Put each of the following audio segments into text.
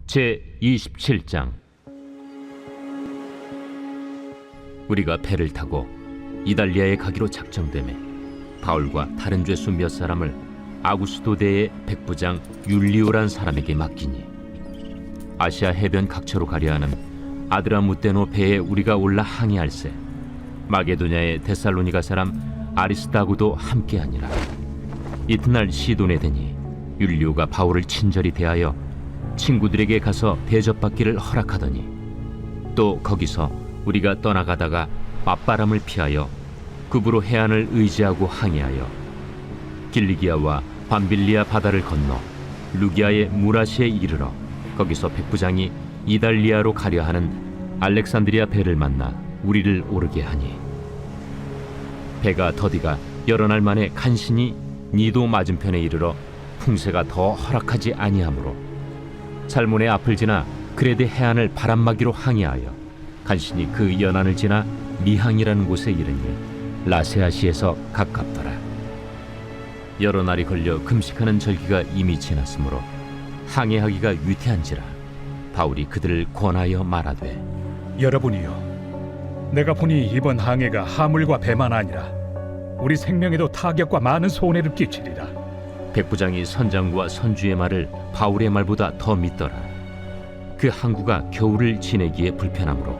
제27장. 우리가 배를 타고 이달리아에 가기로 작정되매 바울과 다른 죄수 몇 사람을 아구스도 대의 백부장 율리오란 사람에게 맡기니, 아시아 해변 각처로 가려 하는 아드라무테노 배에 우리가 올라 항해할세 마게도냐의 데살로니가 사람 아리스다고도 함께하니라. 이튿날 시돈에 되니 율리오가 바울을 친절히 대하여 친구들에게 가서 대접받기를 허락하더니, 또 거기서 우리가 떠나가다가 맞바람을 피하여 급으로 해안을 의지하고 항해하여 길리기아와 밤빌리아 바다를 건너 루기아의 무라시에 이르러 거기서 백부장이 이달리아로 가려 하는 알렉산드리아 배를 만나 우리를 오르게 하니, 배가 더디가 여러 날 만에 간신히 니도 맞은편에 이르러 풍세가 더 허락하지 아니하므로 살몬의 앞을 지나 그레데 해안을 바람막이로 항해하여 간신히 그 연안을 지나 미항이라는 곳에 이르니 라세아시에서 가깝더라. 여러 날이 걸려 금식하는 절기가 이미 지났으므로 항해하기가 위태한지라 바울이 그들을 권하여 말하되, 여러분이여, 내가 보니 이번 항해가 하물과 배만 아니라 우리 생명에도 타격과 많은 손해를 끼치리라. 백부장이 선장과 선주의 말을 바울의 말보다 더 믿더라. 그 항구가 겨울을 지내기에 불편하므로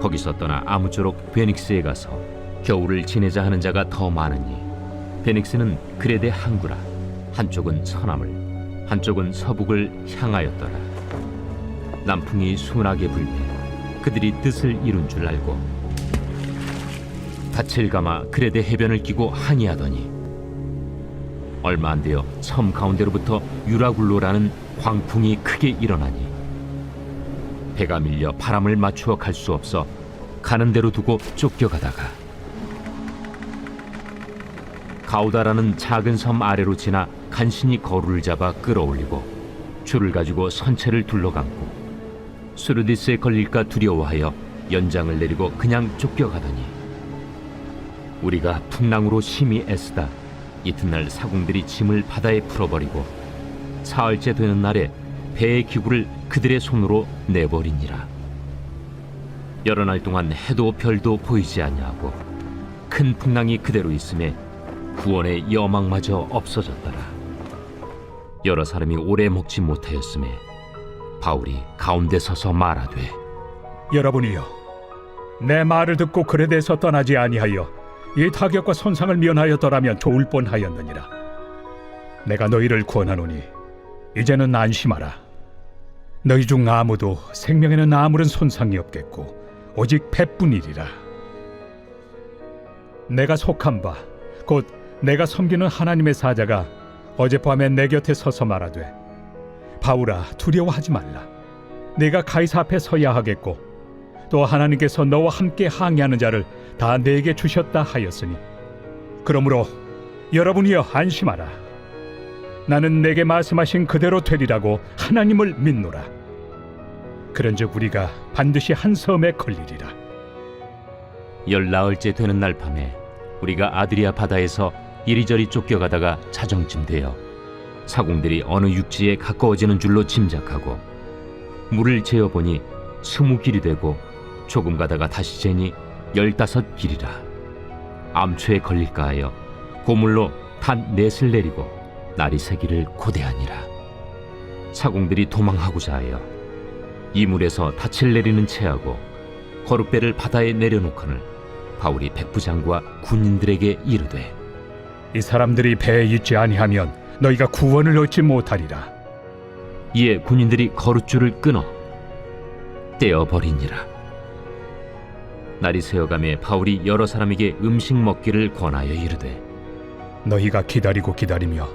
거기서 떠나 아무쪼록 베닉스에 가서 겨울을 지내자 하는 자가 더 많으니, 베닉스는 그레데 항구라. 한쪽은 서남을, 한쪽은 서북을 향하였더라. 남풍이 순하게 불매 그들이 뜻을 이룬 줄 알고 닻을 감아 그레데 해변을 끼고 항해하더니, 얼마 안 되어 섬 가운데로부터 유라굴로라는 광풍이 크게 일어나니 배가 밀려 바람을 맞추어 갈 수 없어 가는 대로 두고 쫓겨가다가 가우다라는 작은 섬 아래로 지나 간신히 거루를 잡아 끌어올리고 줄을 가지고 선체를 둘러감고 수르디스에 걸릴까 두려워하여 연장을 내리고 그냥 쫓겨가더니, 우리가 풍랑으로 심히 애쓰다 이튿날 사공들이 짐을 바다에 풀어버리고 사흘째 되는 날에 배의 기구를 그들의 손으로 내버리니라. 여러 날 동안 해도 별도 보이지 아니하고 큰 풍랑이 그대로 있음에 구원의 여망마저 없어졌더라. 여러 사람이 오래 먹지 못하였음에 바울이 가운데 서서 말하되, 여러분이여, 내 말을 듣고 그레데에서 떠나지 아니하여 이 타격과 손상을 면하였더라면 좋을 뻔하였느니라. 내가 너희를 권하노니 이제는 안심하라. 너희 중 아무도 생명에는 아무런 손상이 없겠고 오직 배뿐이리라. 내가 속한 바 곧 내가 섬기는 하나님의 사자가 어젯밤에 내 곁에 서서 말하되, 바울아, 두려워하지 말라. 네가 가이사 앞에 서야 하겠고 또 하나님께서 너와 함께 항해하는 자를 다 내게 주셨다 하였으니, 그러므로 여러분이여 안심하라. 나는 내게 말씀하신 그대로 되리라고 하나님을 믿노라. 그런즉 우리가 반드시 한 섬에 걸리리라. 14일째 되는 날 밤에 우리가 아드리아 바다에서 이리저리 쫓겨가다가 자정쯤 되어 사공들이 어느 육지에 가까워지는 줄로 짐작하고 물을 재어보니 20길이 되고 조금 가다가 다시 재니 15길이라. 암초에 걸릴까 하여 고물로 단 넷을 내리고 날이 새기를 고대하니라. 사공들이 도망하고자 하여 이물에서 닻을 내리는 채하고 거룻배를 바다에 내려놓거늘 바울이 백부장과 군인들에게 이르되, 이 사람들이 배에 있지 아니하면 너희가 구원을 얻지 못하리라. 이에 군인들이 거룻줄을 끊어 떼어버리니라. 날이 새어가매 바울이 여러 사람에게 음식 먹기를 권하여 이르되, 너희가 기다리고 기다리며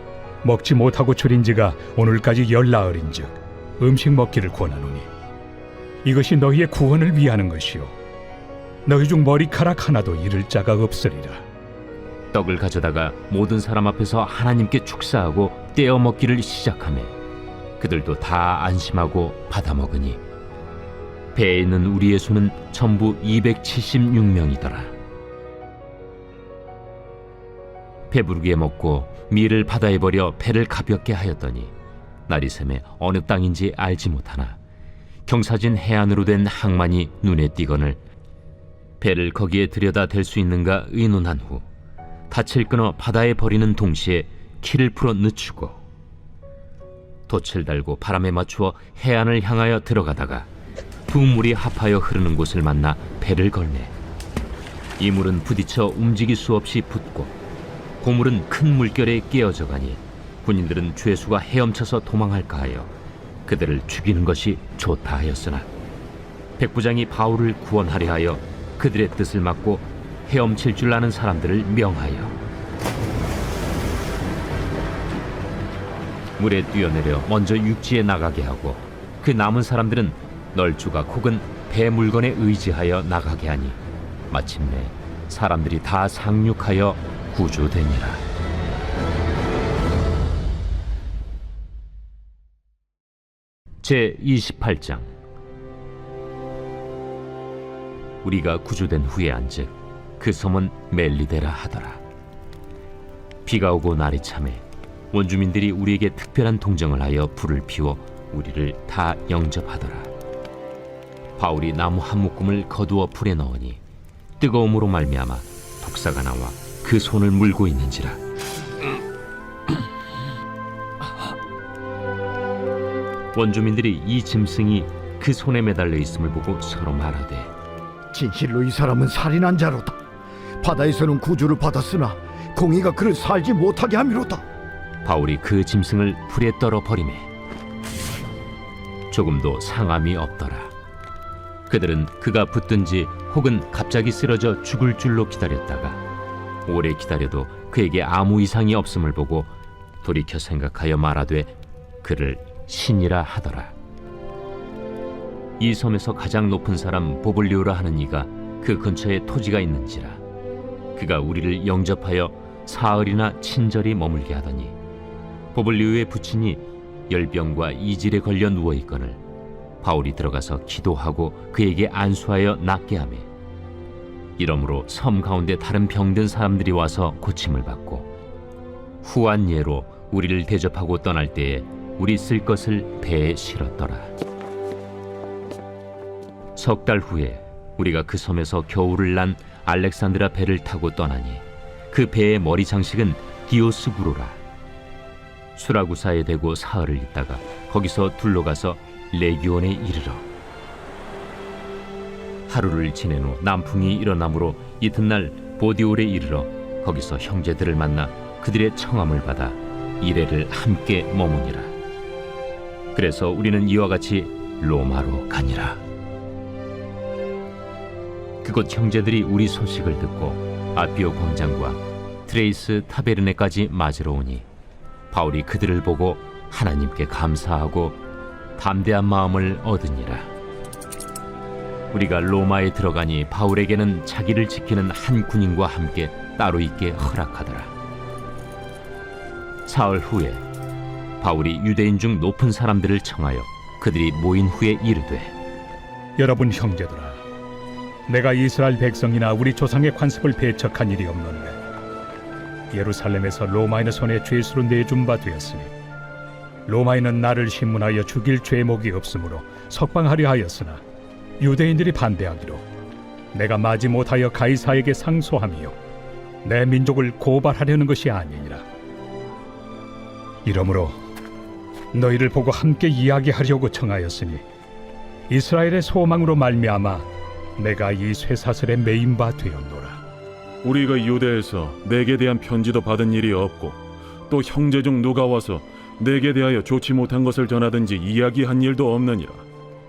먹지 못하고 줄인 지가 오늘까지 14일인즉 음식 먹기를 권하노니 이것이 너희의 구원을 위하는 것이요 너희 중 머리카락 하나도 잃을 자가 없으리라. 떡을 가져다가 모든 사람 앞에서 하나님께 축사하고 떼어 먹기를 시작하매 그들도 다 안심하고 받아 먹으니 배에 있는 우리의 수는 전부 276명이더라. 배부르게 먹고 밀을 바다에 버려 배를 가볍게 하였더니 날이 새매 어느 땅인지 알지 못하나 경사진 해안으로 된 항만이 눈에 띄거늘 배를 거기에 들여다 댈 수 있는가 의논한 후 닻을 끊어 바다에 버리는 동시에 키를 풀어 늦추고 돛을 달고 바람에 맞추어 해안을 향하여 들어가다가 두 물이 합하여 흐르는 곳을 만나 배를 걸매 이 물은 부딪혀 움직일 수 없이 붙고 고물은 큰 물결에 깨어져 가니 군인들은 죄수가 헤엄쳐서 도망할까 하여 그들을 죽이는 것이 좋다 하였으나 백부장이 바울을 구원하려 하여 그들의 뜻을 막고 헤엄칠 줄 아는 사람들을 명하여 물에 뛰어내려 먼저 육지에 나가게 하고 그 남은 사람들은 널조각 혹은 배 물건에 의지하여 나가게 하니 마침내 사람들이 다 상륙하여 구조되니라. 제 28장. 우리가 구조된 후에 안즉 그 섬은 멜리데라 하더라. 비가 오고 날이 차매 원주민들이 우리에게 특별한 동정을 하여 불을 피워 우리를 다 영접하더라. 바울이 나무 한 묶음을 거두어 불에 넣으니 뜨거움으로 말미암아 독사가 나와 그 손을 물고 있는지라. 원주민들이 이 짐승이 그 손에 매달려 있음을 보고 서로 말하되 진실로 이 사람은 살인한 자로다. 바다에서는 구주를 받았으나 공의가 그를 살지 못하게 함이로다. 바울이 그 짐승을 불에 떨어 버리매 조금도 상함이 없더라. 그들은 그가 붙든지 혹은 갑자기 쓰러져 죽을 줄로 기다렸다가 오래 기다려도 그에게 아무 이상이 없음을 보고 돌이켜 생각하여 말하되 그를 신이라 하더라. 이 섬에서 가장 높은 사람 보블리오라 하는 이가 그 근처에 토지가 있는지라. 그가 우리를 영접하여 사흘이나 친절히 머물게 하더니 보블리오의 부친이 열병과 이질에 걸려 누워 있거늘 바울이 들어가서 기도하고 그에게 안수하여 낫게 하매 이러므로 섬 가운데 다른 병든 사람들이 와서 고침을 받고 후한 예로 우리를 대접하고 떠날 때에 우리 쓸 것을 배에 실었더라. 석 달 후에 우리가 그 섬에서 겨울을 난 알렉산드라 배를 타고 떠나니 그 배의 머리 장식은 디오스구로라. 수라구사에 대고 사흘을 있다가 거기서 둘러가서 레기온에 이르러 하루를 지낸 후 남풍이 일어나므로 이튿날 보디올에 이르러 거기서 형제들을 만나 그들의 청함을 받아 이레를 함께 머무니라. 그래서 우리는 이와 같이 로마로 가니라. 그곳 형제들이 우리 소식을 듣고 아비오 광장과 트레이스 타베르네까지 맞으러 오니 바울이 그들을 보고 하나님께 감사하고 담대한 마음을 얻으니라. 우리가 로마에 들어가니 바울에게는 자기를 지키는 한 군인과 함께 따로 있게 허락하더라. 사흘 후에 바울이 유대인 중 높은 사람들을 청하여 그들이 모인 후에 이르되 여러분 형제들아, 내가 이스라엘 백성이나 우리 조상의 관습을 배척한 일이 없는데 예루살렘에서 로마인의 손에 죄수로 내준 바 되었으니 로마인은 나를 신문하여 죽일 죄목이 없으므로 석방하려 하였으나 유대인들이 반대하기로 내가 마지 못하여 가이사에게 상소하며 내 민족을 고발하려는 것이 아니니라. 이러므로 너희를 보고 함께 이야기하려고 청하였으니 이스라엘의 소망으로 말미암아 내가 이 쇠사슬에 매인 바 되었노라. 우리가 유대에서 내게 대한 편지도 받은 일이 없고 또 형제 중 누가 와서 내게 대하여 좋지 못한 것을 전하든지 이야기한 일도 없느니라.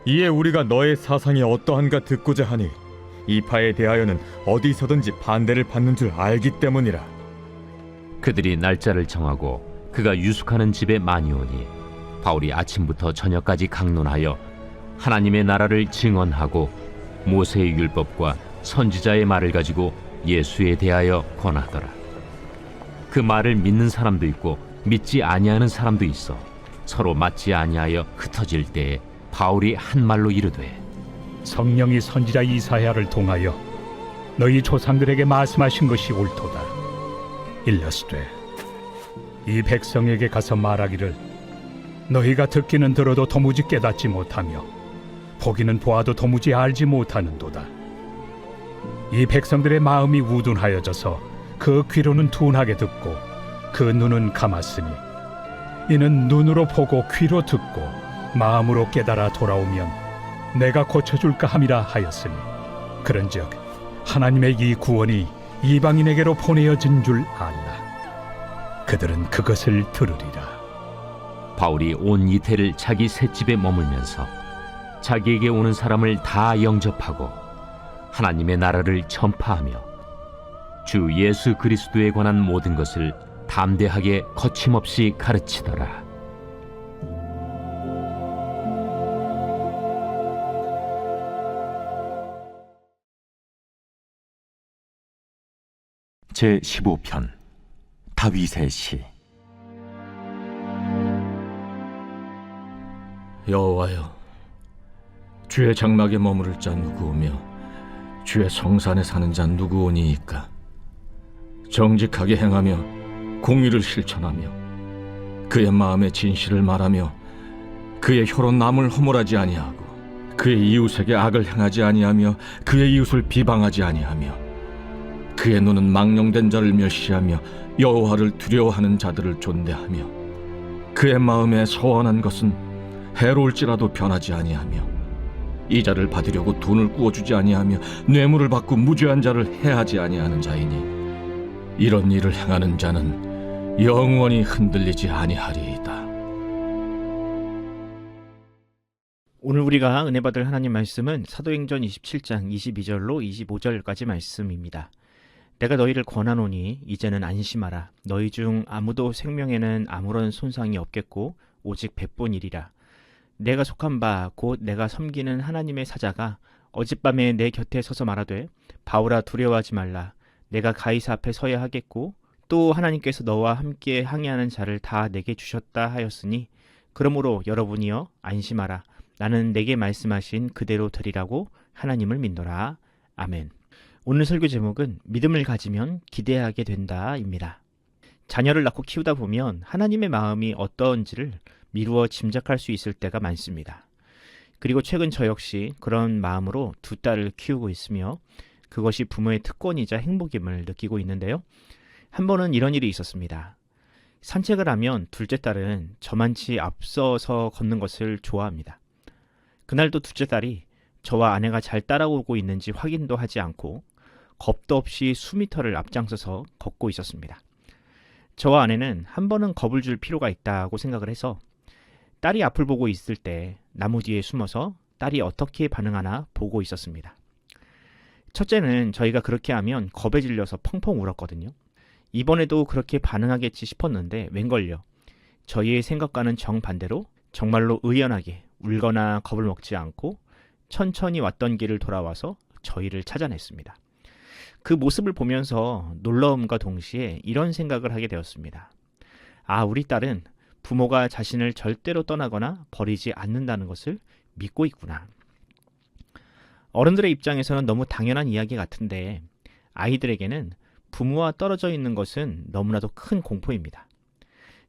이에 우리가 너의 사상이 어떠한가 듣고자 하니 이 파에 대하여는 어디서든지 반대를 받는 줄 알기 때문이라. 그들이 날짜를 정하고 그가 유숙하는 집에 많이 오니 바울이 아침부터 저녁까지 강론하여 하나님의 나라를 증언하고 모세의 율법과 선지자의 말을 가지고 예수에 대하여 권하더라. 그 말을 믿는 사람도 있고 믿지 아니하는 사람도 있어 서로 맞지 아니하여 흩어질 때에 바울이 한 말로 이르되 성령이 선지자 이사야를 통하여 너희 조상들에게 말씀하신 것이 옳도다. 일러스되 이 백성에게 가서 말하기를 너희가 듣기는 들어도 도무지 깨닫지 못하며 보기는 보아도 도무지 알지 못하는도다. 이 백성들의 마음이 우둔하여져서 그 귀로는 둔하게 듣고 그 눈은 감았으니 이는 눈으로 보고 귀로 듣고 마음으로 깨달아 돌아오면 내가 고쳐줄까 함이라 하였으니 그런즉 하나님의 이 구원이 이방인에게로 보내어진 줄 알라. 그들은 그것을 들으리라. 바울이 온 이태를 자기 셋집에 머물면서 자기에게 오는 사람을 다 영접하고 하나님의 나라를 전파하며 주 예수 그리스도에 관한 모든 것을 담대하게 거침없이 가르치더라. 제15편 다윗의 시. 여호와여, 주의 장막에 머무를 자 누구오며 주의 성산에 사는 자 누구오니이까? 정직하게 행하며 공의를 실천하며 그의 마음의 진실을 말하며 그의 혀로 남을 허물하지 아니하고 그의 이웃에게 악을 행하지 아니하며 그의 이웃을 비방하지 아니하며 그의 눈은 망령된 자를 멸시하며 여호와를 두려워하는 자들을 존대하며 그의 마음에 서원한 것은 해로울지라도 변하지 아니하며 이자를 받으려고 돈을 꾸어주지 아니하며 뇌물을 받고 무죄한 자를 해하지 아니하는 자이니 이런 일을 행하는 자는 영원히 흔들리지 아니하리이다. 오늘 우리가 은혜 받을 하나님 말씀은 사도행전 27장 22절로 25절까지 말씀입니다. 내가 너희를 권하노니 이제는 안심하라. 너희 중 아무도 생명에는 아무런 손상이 없겠고 오직 백분이리라. 내가 속한 바 곧 내가 섬기는 하나님의 사자가 어젯밤에 내 곁에 서서 말하되 바울아 두려워하지 말라. 내가 가이사 앞에 서야 하겠고 또 하나님께서 너와 함께 항해하는 자를 다 내게 주셨다 하였으니 그러므로 여러분이여 안심하라. 나는 내게 말씀하신 그대로 되리라고 하나님을 믿노라. 아멘. 오늘 설교 제목은 믿음을 가지면 기대하게 된다입니다. 자녀를 낳고 키우다 보면 하나님의 마음이 어떠한지를 미루어 짐작할 수 있을 때가 많습니다. 그리고 최근 저 역시 그런 마음으로 두 딸을 키우고 있으며 그것이 부모의 특권이자 행복임을 느끼고 있는데요. 한 번은 이런 일이 있었습니다. 산책을 하면 둘째 딸은 저만치 앞서서 걷는 것을 좋아합니다. 그날도 둘째 딸이 저와 아내가 잘 따라오고 있는지 확인도 하지 않고 겁도 없이 수미터를 앞장서서 걷고 있었습니다. 저와 아내는 한 번은 겁을 줄 필요가 있다고 생각을 해서 딸이 앞을 보고 있을 때 나무 뒤에 숨어서 딸이 어떻게 반응하나 보고 있었습니다. 첫째는 저희가 그렇게 하면 겁에 질려서 펑펑 울었거든요. 이번에도 그렇게 반응하겠지 싶었는데 웬걸요. 저희의 생각과는 정반대로 정말로 의연하게 울거나 겁을 먹지 않고 천천히 왔던 길을 돌아와서 저희를 찾아냈습니다. 그 모습을 보면서 놀라움과 동시에 이런 생각을 하게 되었습니다. 아, 우리 딸은 부모가 자신을 절대로 떠나거나 버리지 않는다는 것을 믿고 있구나. 어른들의 입장에서는 너무 당연한 이야기 같은데 아이들에게는 부모와 떨어져 있는 것은 너무나도 큰 공포입니다.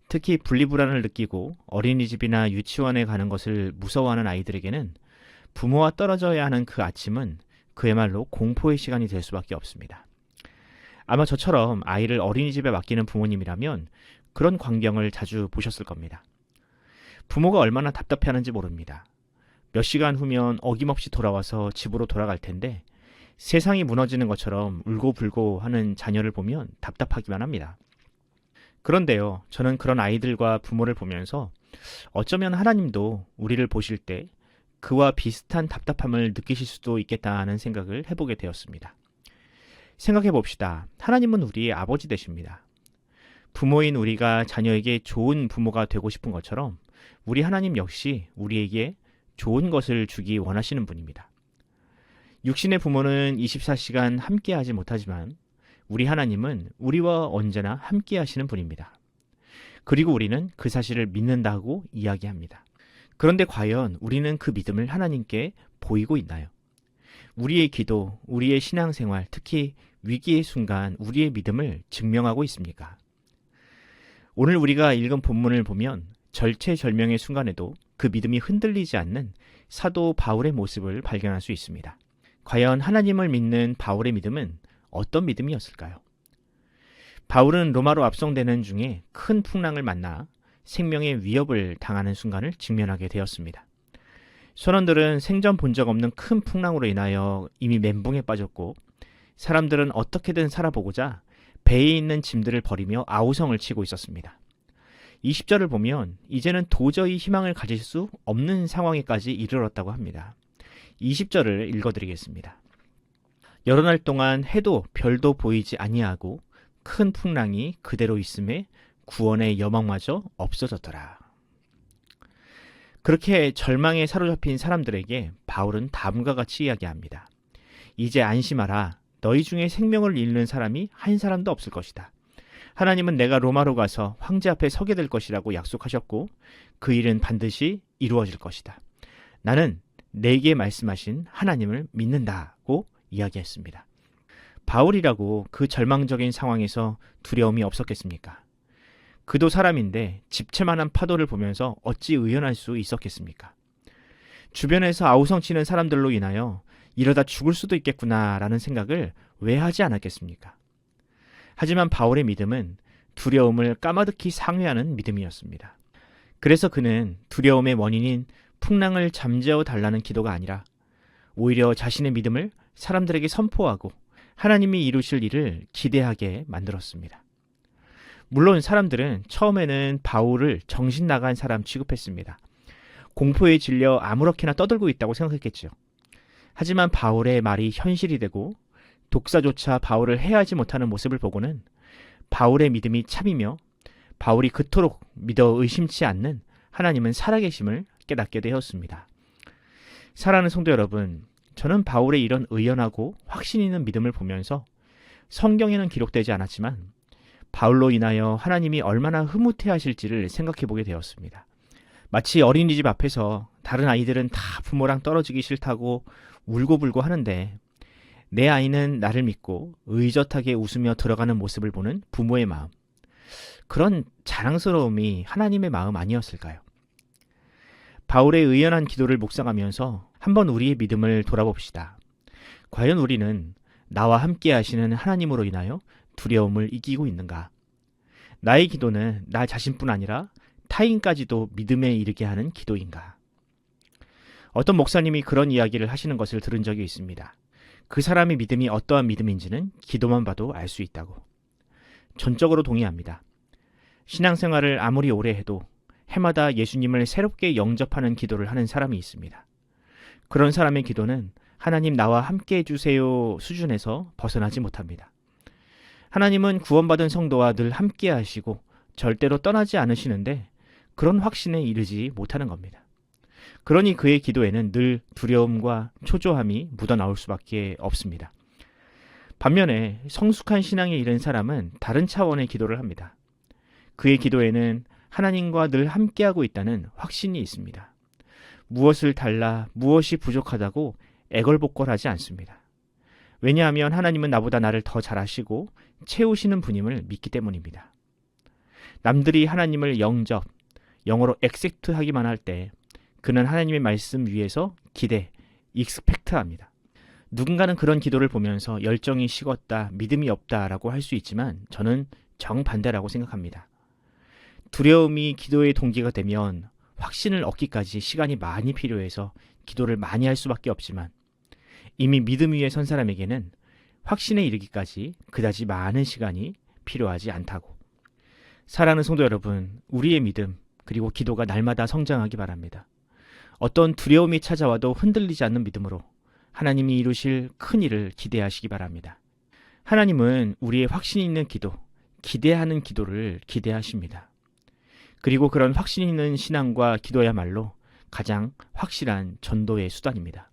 특히 분리불안을 느끼고 어린이집이나 유치원에 가는 것을 무서워하는 아이들에게는 부모와 떨어져야 하는 그 아침은 그야말로 공포의 시간이 될 수밖에 없습니다. 아마 저처럼 아이를 어린이집에 맡기는 부모님이라면 그런 광경을 자주 보셨을 겁니다. 부모가 얼마나 답답해하는지 모릅니다. 몇 시간 후면 어김없이 돌아와서 집으로 돌아갈 텐데 세상이 무너지는 것처럼 울고불고 하는 자녀를 보면 답답하기만 합니다. 그런데요, 저는 그런 아이들과 부모를 보면서 어쩌면 하나님도 우리를 보실 때 그와 비슷한 답답함을 느끼실 수도 있겠다는 생각을 해보게 되었습니다. 생각해 봅시다. 하나님은 우리의 아버지 되십니다. 부모인 우리가 자녀에게 좋은 부모가 되고 싶은 것처럼 우리 하나님 역시 우리에게 좋은 것을 주기 원하시는 분입니다. 육신의 부모는 24시간 함께하지 못하지만 우리 하나님은 우리와 언제나 함께하시는 분입니다. 그리고 우리는 그 사실을 믿는다고 이야기합니다. 그런데 과연 우리는 그 믿음을 하나님께 보이고 있나요? 우리의 기도, 우리의 신앙생활, 특히 위기의 순간 우리의 믿음을 증명하고 있습니까? 오늘 우리가 읽은 본문을 보면 절체절명의 순간에도 그 믿음이 흔들리지 않는 사도 바울의 모습을 발견할 수 있습니다. 과연 하나님을 믿는 바울의 믿음은 어떤 믿음이었을까요? 바울은 로마로 압송되는 중에 큰 풍랑을 만나 생명의 위협을 당하는 순간을 직면하게 되었습니다. 선원들은 생전 본 적 없는 큰 풍랑으로 인하여 이미 멘붕에 빠졌고, 사람들은 어떻게든 살아보고자 배에 있는 짐들을 버리며 아우성을 치고 있었습니다. 20절을 보면 이제는 도저히 희망을 가질 수 없는 상황에까지 이르렀다고 합니다. 20절을 읽어드리겠습니다. 여러 날 동안 해도 별도 보이지 아니하고 큰 풍랑이 그대로 있음에 구원의 여망마저 없어졌더라. 그렇게 절망에 사로잡힌 사람들에게 바울은 다음과 같이 이야기합니다. 이제 안심하라. 너희 중에 생명을 잃는 사람이 한 사람도 없을 것이다. 하나님은 내가 로마로 가서 황제 앞에 서게 될 것이라고 약속하셨고 그 일은 반드시 이루어질 것이다. 나는 내게 말씀하신 하나님을 믿는다고 이야기했습니다. 바울이라고 그 절망적인 상황에서 두려움이 없었겠습니까? 그도 사람인데 집채만한 파도를 보면서 어찌 의연할 수 있었겠습니까? 주변에서 아우성치는 사람들로 인하여 이러다 죽을 수도 있겠구나라는 생각을 왜 하지 않았겠습니까? 하지만 바울의 믿음은 두려움을 까마득히 상회하는 믿음이었습니다. 그래서 그는 두려움의 원인인 풍랑을 잠재워 달라는 기도가 아니라 오히려 자신의 믿음을 사람들에게 선포하고 하나님이 이루실 일을 기대하게 만들었습니다. 물론 사람들은 처음에는 바울을 정신 나간 사람 취급했습니다. 공포에 질려 아무렇게나 떠들고 있다고 생각했겠죠. 하지만 바울의 말이 현실이 되고 독사조차 바울을 해하지 못하는 모습을 보고는 바울의 믿음이 참이며 바울이 그토록 믿어 의심치 않는 하나님은 살아계심을 깨닫게 되었습니다. 사랑하는 성도 여러분, 저는 바울의 이런 의연하고 확신 있는 믿음을 보면서 성경에는 기록되지 않았지만 바울로 인하여 하나님이 얼마나 흐뭇해하실지를 생각해보게 되었습니다. 마치 어린이집 앞에서 다른 아이들은 다 부모랑 떨어지기 싫다고 울고불고 하는데 내 아이는 나를 믿고 의젓하게 웃으며 들어가는 모습을 보는 부모의 마음, 그런 자랑스러움이 하나님의 마음 아니었을까요? 바울의 의연한 기도를 묵상하면서 한번 우리의 믿음을 돌아봅시다. 과연 우리는 나와 함께 하시는 하나님으로 인하여 두려움을 이기고 있는가? 나의 기도는 나 자신뿐 아니라 타인까지도 믿음에 이르게 하는 기도인가? 어떤 목사님이 그런 이야기를 하시는 것을 들은 적이 있습니다. 그 사람의 믿음이 어떠한 믿음인지는 기도만 봐도 알 수 있다고. 전적으로 동의합니다. 신앙생활을 아무리 오래 해도 해마다 예수님을 새롭게 영접하는 기도를 하는 사람이 있습니다. 그런 사람의 기도는 하나님 나와 함께 해주세요 수준에서 벗어나지 못합니다. 하나님은 구원받은 성도와 늘 함께 하시고 절대로 떠나지 않으시는데 그런 확신에 이르지 못하는 겁니다. 그러니 그의 기도에는 늘 두려움과 초조함이 묻어나올 수밖에 없습니다. 반면에 성숙한 신앙에 이른 사람은 다른 차원의 기도를 합니다. 그의 기도에는 하나님과 늘 함께하고 있다는 확신이 있습니다. 무엇을 달라 무엇이 부족하다고 애걸복걸하지 않습니다. 왜냐하면 하나님은 나보다 나를 더 잘 아시고 채우시는 분임을 믿기 때문입니다. 남들이 하나님을 영접, 영어로 accept 하기만 할 때 그는 하나님의 말씀 위에서 기대, expect합니다. 누군가는 그런 기도를 보면서 열정이 식었다, 믿음이 없다라고 할 수 있지만 저는 정반대라고 생각합니다. 두려움이 기도의 동기가 되면 확신을 얻기까지 시간이 많이 필요해서 기도를 많이 할 수밖에 없지만 이미 믿음 위에 선 사람에게는 확신에 이르기까지 그다지 많은 시간이 필요하지 않다고. 사랑하는 성도 여러분, 우리의 믿음 그리고 기도가 날마다 성장하기 바랍니다. 어떤 두려움이 찾아와도 흔들리지 않는 믿음으로 하나님이 이루실 큰 일을 기대하시기 바랍니다. 하나님은 우리의 확신 있는 기도, 기대하는 기도를 기대하십니다. 그리고 그런 확신 있는 신앙과 기도야말로 가장 확실한 전도의 수단입니다.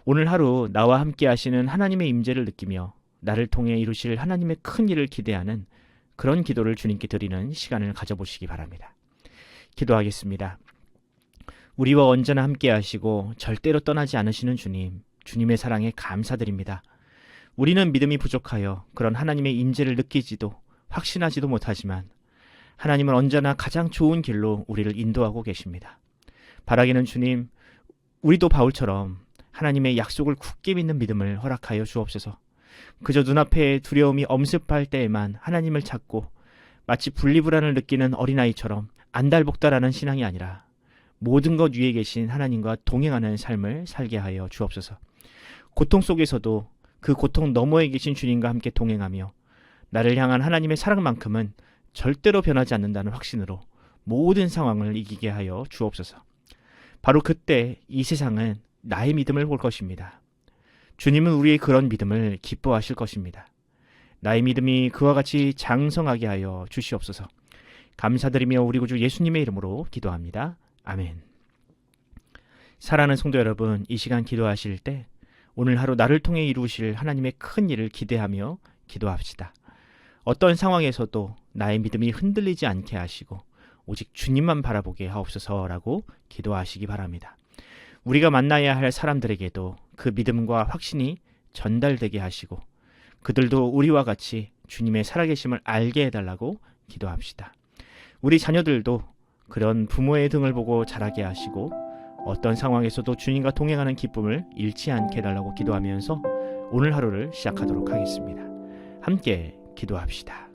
오늘 하루 나와 함께 하시는 하나님의 임재를 느끼며 나를 통해 이루실 하나님의 큰 일을 기대하는 그런 기도를 주님께 드리는 시간을 가져보시기 바랍니다. 기도하겠습니다. 우리와 언제나 함께 하시고 절대로 떠나지 않으시는 주님, 주님의 사랑에 감사드립니다. 우리는 믿음이 부족하여 그런 하나님의 임재를 느끼지도 확신하지도 못하지만 하나님은 언제나 가장 좋은 길로 우리를 인도하고 계십니다. 바라기는 주님, 우리도 바울처럼 하나님의 약속을 굳게 믿는 믿음을 허락하여 주옵소서. 그저 눈앞에 두려움이 엄습할 때에만 하나님을 찾고 마치 분리불안을 느끼는 어린아이처럼 안달복달하는 신앙이 아니라 모든 것 위에 계신 하나님과 동행하는 삶을 살게 하여 주옵소서. 고통 속에서도 그 고통 너머에 계신 주님과 함께 동행하며 나를 향한 하나님의 사랑만큼은 절대로 변하지 않는다는 확신으로 모든 상황을 이기게 하여 주옵소서. 바로 그때 이 세상은 나의 믿음을 볼 것입니다. 주님은 우리의 그런 믿음을 기뻐하실 것입니다. 나의 믿음이 그와 같이 장성하게 하여 주시옵소서. 감사드리며 우리 구주 예수님의 이름으로 기도합니다. 아멘. 사랑하는 성도 여러분, 이 시간 기도하실 때 오늘 하루 나를 통해 이루실 하나님의 큰 일을 기대하며 기도합시다. 어떤 상황에서도 나의 믿음이 흔들리지 않게 하시고 오직 주님만 바라보게 하옵소서라고 기도하시기 바랍니다. 우리가 만나야 할 사람들에게도 그 믿음과 확신이 전달되게 하시고 그들도 우리와 같이 주님의 살아계심을 알게 해달라고 기도합시다. 우리 자녀들도 그런 부모의 등을 보고 자라게 하시고 어떤 상황에서도 주님과 동행하는 기쁨을 잃지 않게 해달라고 기도하면서 오늘 하루를 시작하도록 하겠습니다. 함께 기도합시다.